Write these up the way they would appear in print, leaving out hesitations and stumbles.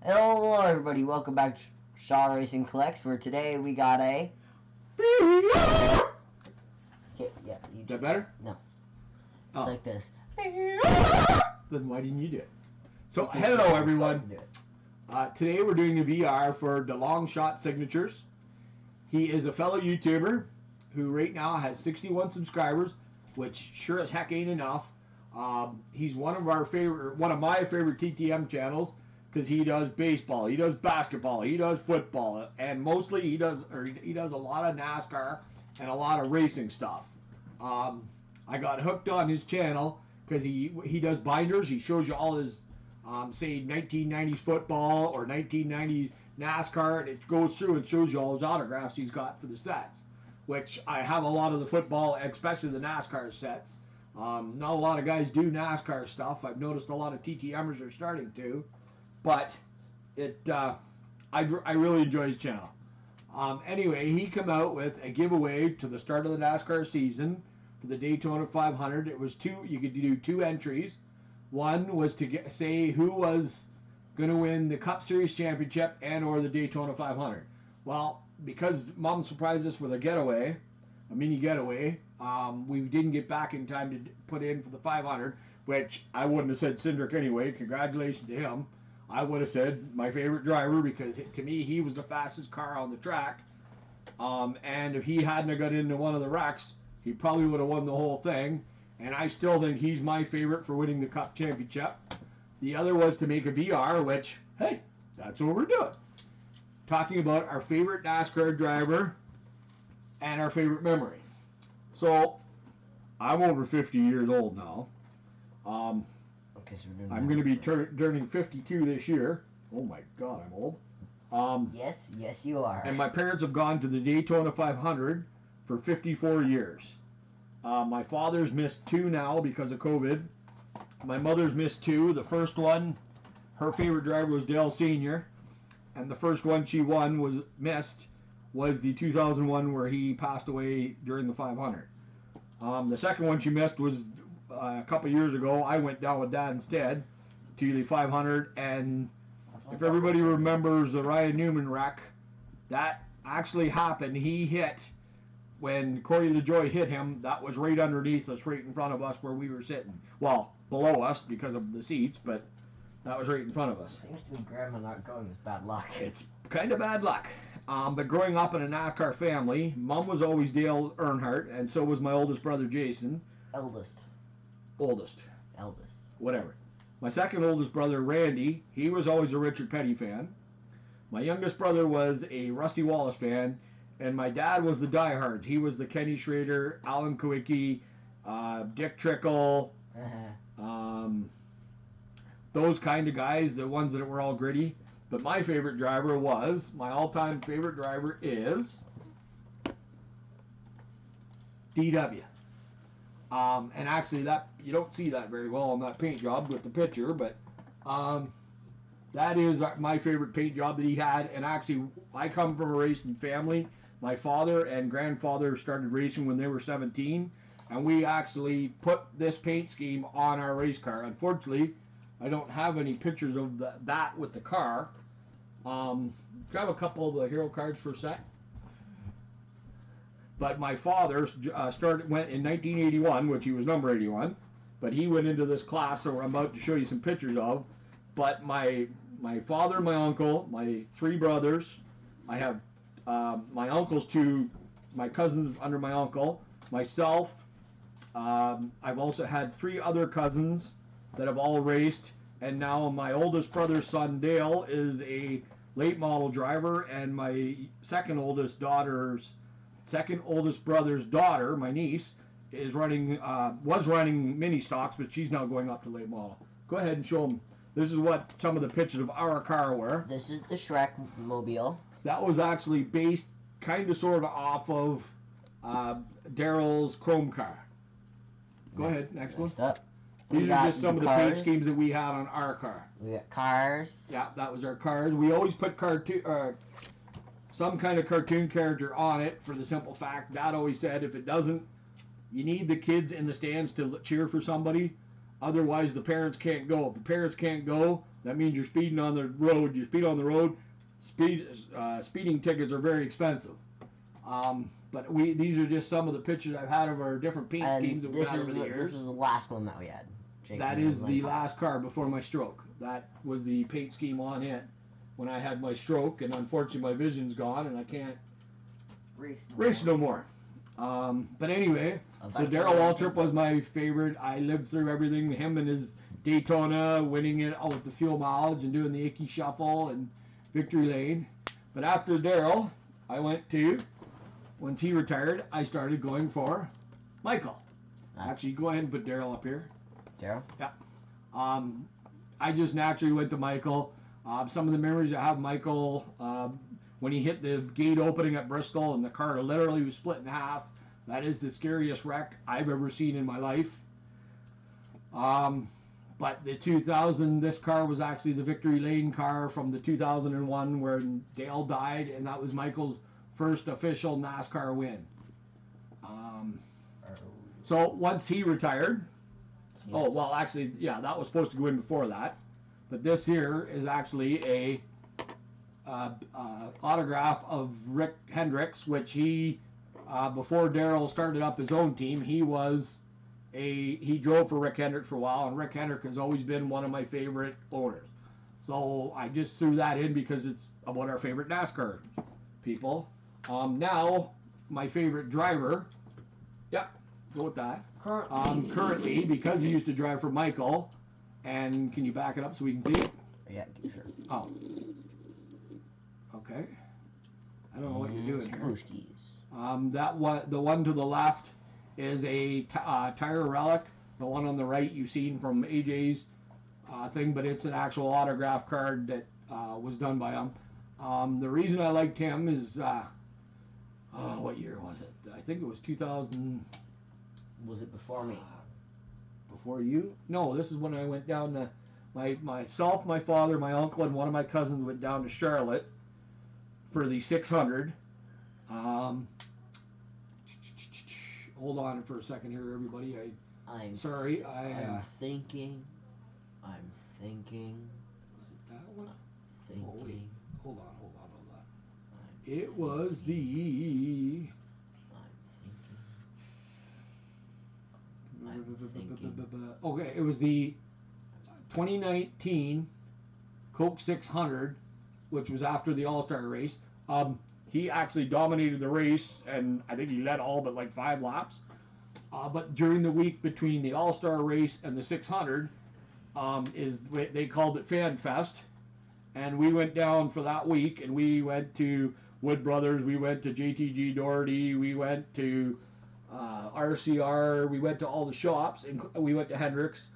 Hello everybody, welcome back to Shaw Racing Collects, where today we got a... Yeah, you Is that better? No. It's like this. Then why didn't you do it? So, hello everyone. Today we're doing a VR for the Long Shot Signatures. He is a fellow YouTuber who right now has 61 subscribers, which sure as heck ain't enough. He's one of my favorite TTM channels because he does baseball, he does basketball, he does football, and mostly he does a lot of NASCAR and a lot of racing stuff. I got hooked on his channel because he does binders. He shows you all his say 1990s football or 1990s NASCAR, and it goes through and shows you all his autographs he's got for the sets, which I have a lot of the football, especially the NASCAR sets. Not a lot of guys do NASCAR stuff. I've noticed a lot of TTMers are starting to, but I really enjoy his channel. Anyway, he came out with a giveaway to the start of the NASCAR season for the Daytona 500. It was you could do two entries. One was to say who was going to win the Cup Series championship and or the Daytona 500. Well, because Mom surprised us with a mini getaway, we didn't get back in time to put in for the 500, which I wouldn't have said Cindric anyway. Congratulations to him. I would have said my favorite driver because to me he was the fastest car on the track. And if he hadn't got into one of the wrecks, he probably would have won the whole thing. And I still think he's my favorite for winning the Cup championship. The other was to make a VR, which, hey, that's what we're doing. Talking about our favorite NASCAR driver and our favorite memory. So, I'm over 50 years old now. Okay, so we're doing I'm going to be turning 52 this year. Oh my God, I'm old. Yes, you are. And my parents have gone to the Daytona 500 for 54 years. My father's missed 2 now because of COVID. My mother's missed 2. The first one, her favorite driver was Dale Sr., and the first one she won was the 2001 where he passed away during the 500. The second one she missed was a couple years ago. I went down with Dad instead to the 500, and if everybody remembers the Ryan Newman wreck, that actually happened. He hit when Corey LaJoie hit him. That was right underneath us, right in front of us where we were sitting. Well, below us because of the seats, but that was right in front of us. Seems to be Grandma not going with bad luck. It's kind of bad luck. But growing up in a NASCAR family, Mom was always Dale Earnhardt, and so was my oldest brother Jason. Oldest. Whatever. My second oldest brother Randy, he was always a Richard Petty fan. My youngest brother was a Rusty Wallace fan, and my dad was the diehard. He was the Kenny Schrader, Alan Kawicki, Dick Trickle, those kind of guys, the ones that were all gritty. But my all-time favorite driver is DW. And actually, that you don't see that very well on that paint job with the picture, but that is my favorite paint job that he had. And actually, I come from a racing family. My father and grandfather started racing when they were 17, and we actually put this paint scheme on our race car. Unfortunately, I don't have any pictures of that with the car. Grab a couple of the hero cards for a sec. But my father went in 1981, which he was number 81, but he went into this class that I'm about to show you some pictures of. But my father, my uncle, my 3 brothers, I have my uncle's 2, my cousins under my uncle, myself. I've also had 3 other cousins that have all raced, and now my oldest brother's son Dale is a late model driver, and my second oldest brother's daughter, my niece, was running mini stocks, but she's now going up to late model. Go ahead and show them. This is what some of the pictures of our car were. This is the Shrek mobile. That was actually based kind of sort of off of Daryl's Chrome car. Go ahead, next one. Up. These are just some of the paint schemes that we had on our car. We got cars. Yeah, that was our cars. We always put some kind of cartoon character on it for the simple fact Dad always said if it doesn't, you need the kids in the stands to cheer for somebody. Otherwise, the parents can't go. If the parents can't go, that means you're speeding on the road. You speed on the road. Speeding tickets are very expensive. But these are just some of the pictures I've had of our different paint schemes that we've had over the years. This is the last one that we had. That is the last car before my stroke. That was the paint scheme on it when I had my stroke, and unfortunately my vision's gone and I can't race no more. But anyway, the Darrell Waltrip was my favorite. I lived through everything. Him and his Daytona, winning it all with the fuel mileage and doing the Icky Shuffle and Victory Lane. But after Darrell, I went to, once he retired, I started going for Michael. Actually, go ahead and put Darrell up here. Darrell? Yeah. I just naturally went to Michael. Some of the memories I have, Michael, when he hit the gate opening at Bristol and the car literally was split in half. That is the scariest wreck I've ever seen in my life. But the 2000, this car was actually the Victory Lane car from the 2001 where Dale died, and that was Michael's first official NASCAR win. So once he retired, oh, well, actually, yeah, that was supposed to go in before that. But this here is actually a autograph of Rick Hendricks, which he, before Darrell started up his own team, he drove for Rick Hendricks for a while, and Rick Hendricks has always been one of my favorite owners. So I just threw that in because it's about our favorite NASCAR people. Now, my favorite driver, yep, go with that. Currently, because he used to drive for Michael, and can you back it up so we can see it? Yeah, sure. Oh. Okay. I don't know what you're doing here. The one to the left is a tire relic. The one on the right you've seen from AJ's thing, but it's an actual autograph card that was done by him. The reason I liked him is, what year was it? I think it was 2000. Was it before me? Before you? No, this is when I went down to myself, my father, my uncle, and one of my cousins went down to Charlotte for the 600. Hold on for a second here, everybody. I'm sorry. I'm thinking. Is it that one? Thinking. Oh, wait. Hold on. It was the. Okay, it was the 2019 Coke 600, which was after the All-Star race. He actually dominated the race, and I think he led all but like 5 laps. But during the week between the All-Star race and the 600, they called it Fan Fest, and we went down for that week, and we went to Wood Brothers, we went to JTG Doherty, we went to RCR, we went to all the shops, and we went to Hendricks,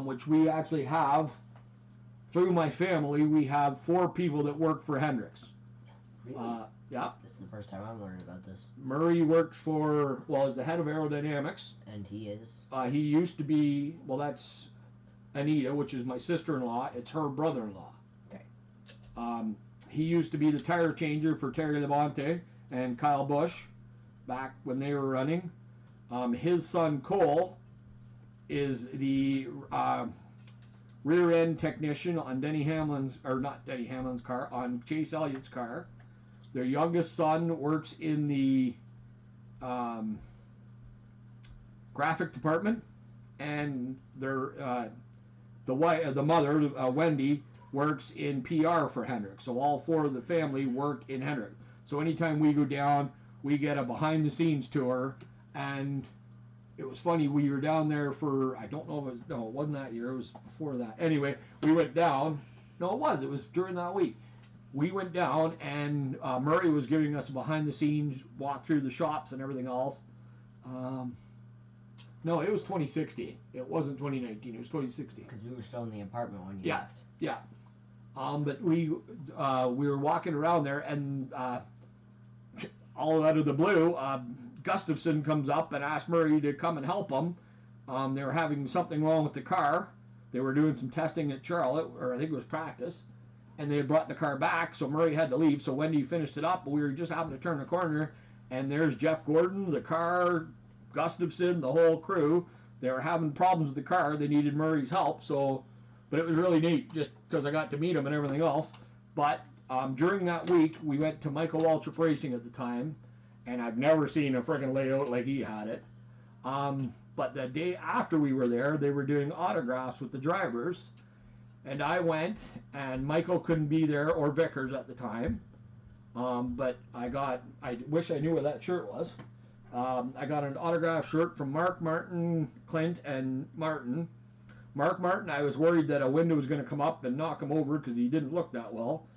which we actually have, through my family, we have 4 people that work for Hendricks. Really? Yeah. This is the first time I'm learning about this. Murray worked for, is the head of aerodynamics. And he is? He used to be, that's Anita, which is my sister-in-law. It's her brother-in-law. Okay. He used to be the tire changer for Terry Labonte and Kyle Busch back when they were running. His son Cole is the rear end technician on on Chase Elliott's car. Their youngest son works in the graphic department, and the mother, Wendy, works in PR for Hendricks. So all 4 of the family work in Hendricks. So anytime we go down, we get a behind the scenes tour, and it was funny, we were down there for, I don't know if it wasn't that year, it was before that. Anyway, we went down, it was during that week. We went down, and Murray was giving us a behind the scenes walk through the shops and everything else. No, it was 2016. It wasn't 2019, it was 2016. Because we were still in the apartment when you left. Yeah. But we were walking around there, and all out of the blue, Gustafson comes up and asks Murray to come and help him. They were having something wrong with the car. They were doing some testing at Charlotte, or I think it was practice, and they had brought the car back, so Murray had to leave. So Wendy finished it up, but we were just happening to turn the corner, and there's Jeff Gordon, the car, Gustafson, the whole crew. They were having problems with the car. They needed Murray's help. But it was really neat just because I got to meet him and everything else. But during that week, we went to Michael Waltrip Racing at the time, and I've never seen a freaking layout like he had it. But the day after we were there, they were doing autographs with the drivers, and I went, and Michael couldn't be there, or Vickers at the time. But I wish I knew where that shirt was. I got an autograph shirt from Mark Martin, Clint, and Martin. Mark Martin, I was worried that a window was going to come up and knock him over because he didn't look that well.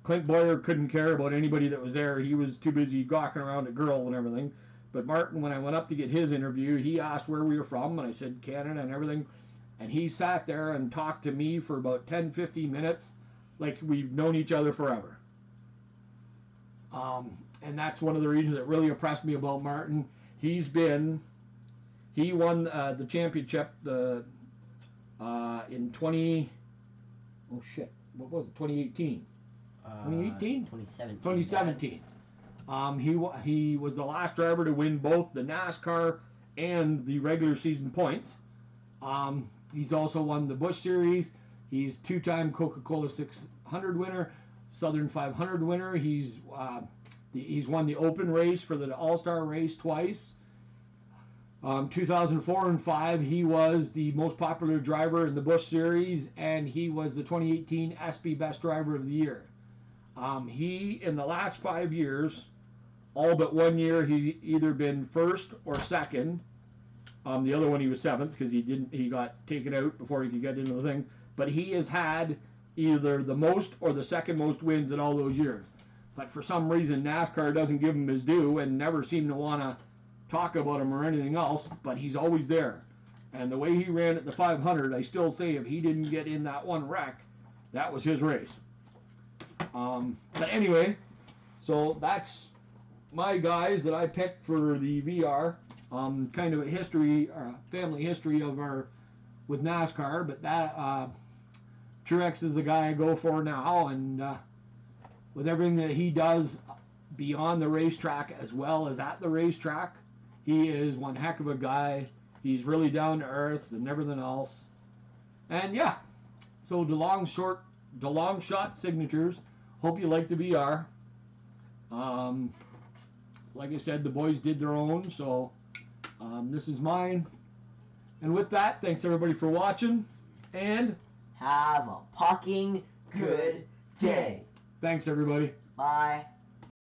Clint Boyer couldn't care about anybody that was there. He was too busy gawking around at girls and everything. But Martin, when I went up to get his interview, he asked where we were from, and I said Canada and everything. And he sat there and talked to me for about 10, 15 minutes like we've known each other forever. And that's one of the reasons that really impressed me about Martin. He won the championship in 2018? 2018? 2017. 2017. He was the last driver to win both the NASCAR and the regular season points. He's also won the Busch Series. He's two-time Coca-Cola 600 winner, Southern 500 winner. He's won the open race for the All-Star race twice. 2004 and 5, he was the most popular driver in the Busch Series, and he was the 2018 ESPY Best Driver of the Year. He, in the last 5 years, all but 1 year, he's either been first or second. The other one he was seventh because he got taken out before he could get into the thing. But he has had either the most or the second most wins in all those years. But for some reason, NASCAR doesn't give him his due and never seem to want to talk about him or anything else, but he's always there. And the way he ran at the 500, I still say if he didn't get in that one wreck, that was his race. But anyway, so that's my guys that I picked for the VR. Kind of a history, family history of with NASCAR, but that Truex is the guy I go for now, and with everything that he does beyond the racetrack as well as at the racetrack, he is one heck of a guy. He's really down to earth and everything else. And yeah, so the long shot signatures. Hope you like the VR. Like I said, the boys did their own, so this is mine. And with that, thanks everybody for watching, and have a fucking good day. Thanks everybody. Bye.